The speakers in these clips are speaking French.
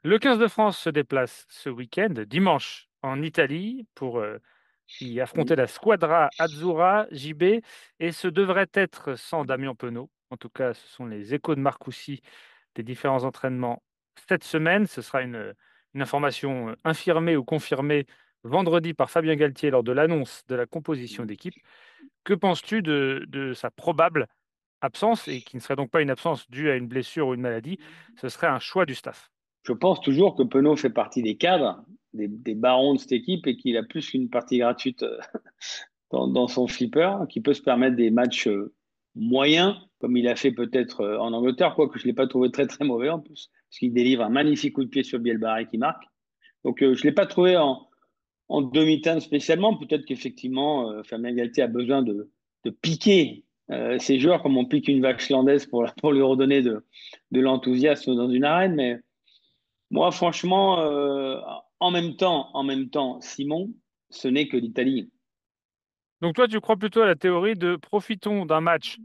Le 15 de France se déplace ce week-end, dimanche, en Italie pour y affronter la Squadra Azzurra JB et ce devrait être sans Damien Penaud. En tout cas, ce sont les échos de Marcoussis des différents entraînements cette semaine. Ce sera une information infirmée ou confirmée vendredi par Fabien Galtier lors de l'annonce de la composition d'équipe. Que penses-tu de sa probable absence et qui ne serait donc pas une absence due à une blessure ou une maladie? Ce serait un choix du staff. Je pense toujours que Penaud fait partie des cadres, des barons de cette équipe et qu'il a plus qu'une partie gratuite dans son flipper, qui peut se permettre des matchs moyens, comme il a fait peut-être en Angleterre, quoique je ne l'ai pas trouvé très très mauvais en plus, parce qu'il délivre un magnifique coup de pied sur Bielbarré qui marque. Donc je ne l'ai pas trouvé en demi-teinte spécialement. Peut-être qu'effectivement, Fabien Galtier a besoin de piquer ses joueurs comme on pique une vache landaise pour lui redonner de l'enthousiasme dans une arène. Mais moi, franchement, en même temps, Simon, ce n'est que l'Italie. Donc toi, tu crois plutôt à la théorie de profitons d'un match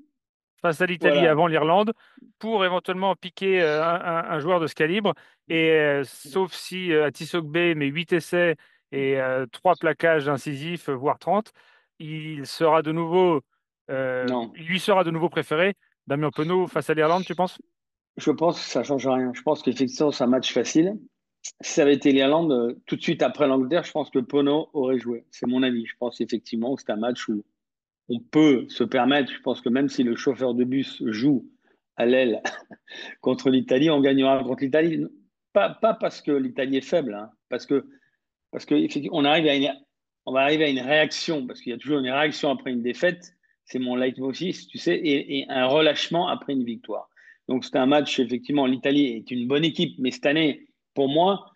face à l'Italie Voilà. avant l'Irlande pour éventuellement piquer un joueur de ce calibre. Et sauf si Atisogbe met 8 essais et 3 plaquages incisifs, voire 30, Non. il lui sera de nouveau préféré. Damien Penaud face à l'Irlande, tu penses? Je pense que ça ne change rien. Je pense qu'effectivement, c'est un match facile. Si ça avait été l'Irlande, tout de suite après l'Angleterre, je pense que Pono aurait joué. C'est mon avis. Je pense effectivement que c'est un match où on peut se permettre. Je pense que même si le chauffeur de bus joue à l'aile contre l'Italie, on gagnera contre l'Italie. Pas parce que l'Italie est faible, hein, parce que effectivement, on va arriver à une réaction, parce qu'il y a toujours une réaction après une défaite. C'est mon leitmotiv, tu sais, et un relâchement après une victoire. Donc c'est un match, effectivement, l'Italie est une bonne équipe, mais cette année, pour moi,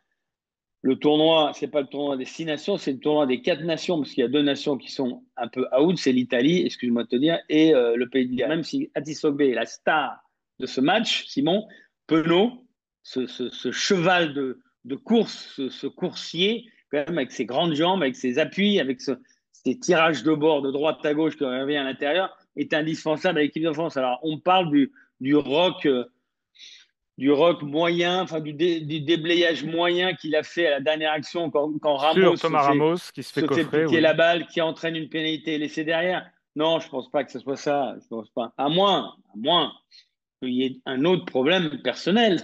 le tournoi, c'est pas le tournoi des 6 nations, c'est le tournoi des 4 nations, parce qu'il y a 2 nations qui sont un peu out, c'est l'Italie, excuse-moi de te dire, et le Pays de Galles. Même si Atisogbe est la star de ce match, Simon, Penaud, ce cheval de course, ce coursier, quand même, avec ses grandes jambes, avec ses appuis, avec ses tirages de bord de droite à gauche qui revient à l'intérieur, est indispensable à l'équipe de France. Alors, on parle du rock. Du rock moyen, enfin du déblayage moyen qu'il a fait à la dernière action quand Ramos Sur Thomas Ramos, qui se fait se fait coffrer, piquer oui. la balle, qui entraîne une pénalité laissée derrière. Non, je pense pas que ce soit ça. Je pense pas. À moins qu'il y ait un autre problème personnel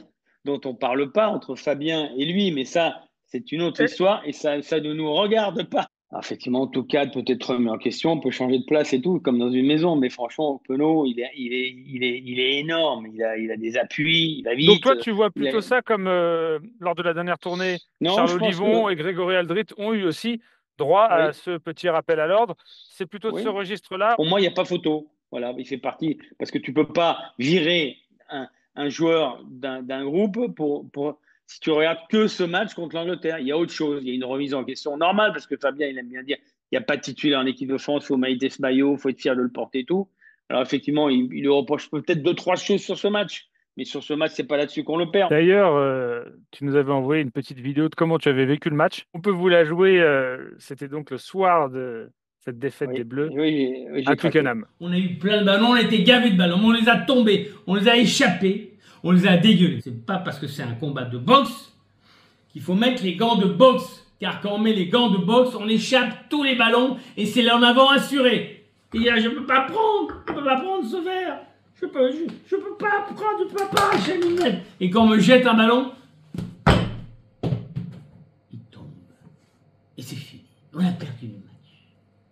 dont on parle pas entre Fabien et lui, mais ça, c'est une autre histoire et ça ne nous regarde pas. Alors, effectivement, tout cadre peut être remis en question, on peut changer de place et tout, comme dans une maison, mais franchement, Penaud, il est énorme, il a des appuis, il va Donc vite. toi, tu vois Il a... plutôt ça comme lors de la dernière tournée, Non, Charles je pense Olivon que et Grégory Aldrit ont eu aussi droit à oui, ce petit rappel à l'ordre. C'est plutôt de ce oui. registre-là. Pour moi, il n'y a pas photo. Voilà, il fait partie, parce que tu peux pas virer un joueur d'un groupe si tu regardes que ce match contre l'Angleterre. Il y a autre chose, il y a une remise en question normale, parce que Fabien, il aime bien dire, il n'y a pas de titulaire en équipe de France, il faut maïter ce maillot, il faut être fier de le porter et tout. Alors effectivement, il lui reproche peut-être deux, trois choses sur ce match, mais sur ce match, c'est pas là-dessus qu'on le perd. D'ailleurs, tu nous avais envoyé une petite vidéo de comment tu avais vécu le match. On peut vous la jouer. C'était donc le soir de cette défaite des Oui, Bleus oui, oui, à j'ai craqué. Twickenham. On a eu plein de ballons, on a été gavés de ballons, mais on les a tombés, on les a échappés, on les a dégueulés. C'est pas parce que c'est un combat de boxe qu'il faut mettre les gants de boxe. Car quand on met les gants de boxe, on échappe tous les ballons et c'est l'en avant assuré. Et là, je peux pas prendre ce verre. Je peux pas prendre, je peux pas arracher une lunette. Et quand on me jette un ballon, il tombe. Et c'est fini. On a perdu le match.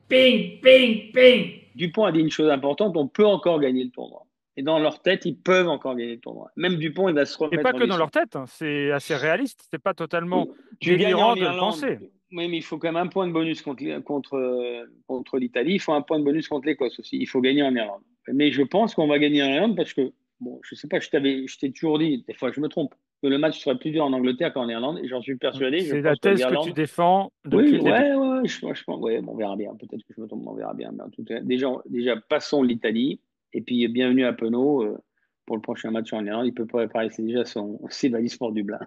Ping, ping, ping. Dupont a dit une chose importante, on peut encore gagner le tournoi. Et dans leur tête, ils peuvent encore gagner le tournoi. Même Dupont, il va se Et remettre pas en que dans question. leur tête, hein. C'est assez réaliste. C'est pas totalement Tu gagnes en délirant de le Irlande, penser. oui, mais il faut quand même un point de bonus contre l'Italie. Il faut un point de bonus contre l'Écosse aussi. Il faut gagner en Irlande. Mais je pense qu'on va gagner en Irlande parce que, bon, je sais pas, je t'ai toujours dit, des fois je me trompe, que le match serait plus dur en Angleterre qu'en Irlande. Et j'en suis persuadé. Je C'est la pense que thèse que tu l'Irlande, défends depuis oui, le début. ouais, ouais, je pense, ouais, bon, on verra bien. Peut-être que je me trompe, mais on verra bien. Mais en tout cas, déjà passons l'Italie. Et puis, bienvenue à Penaud pour le prochain match en Irlande. Il peut préparer, c'est déjà ses valises pour Dublin.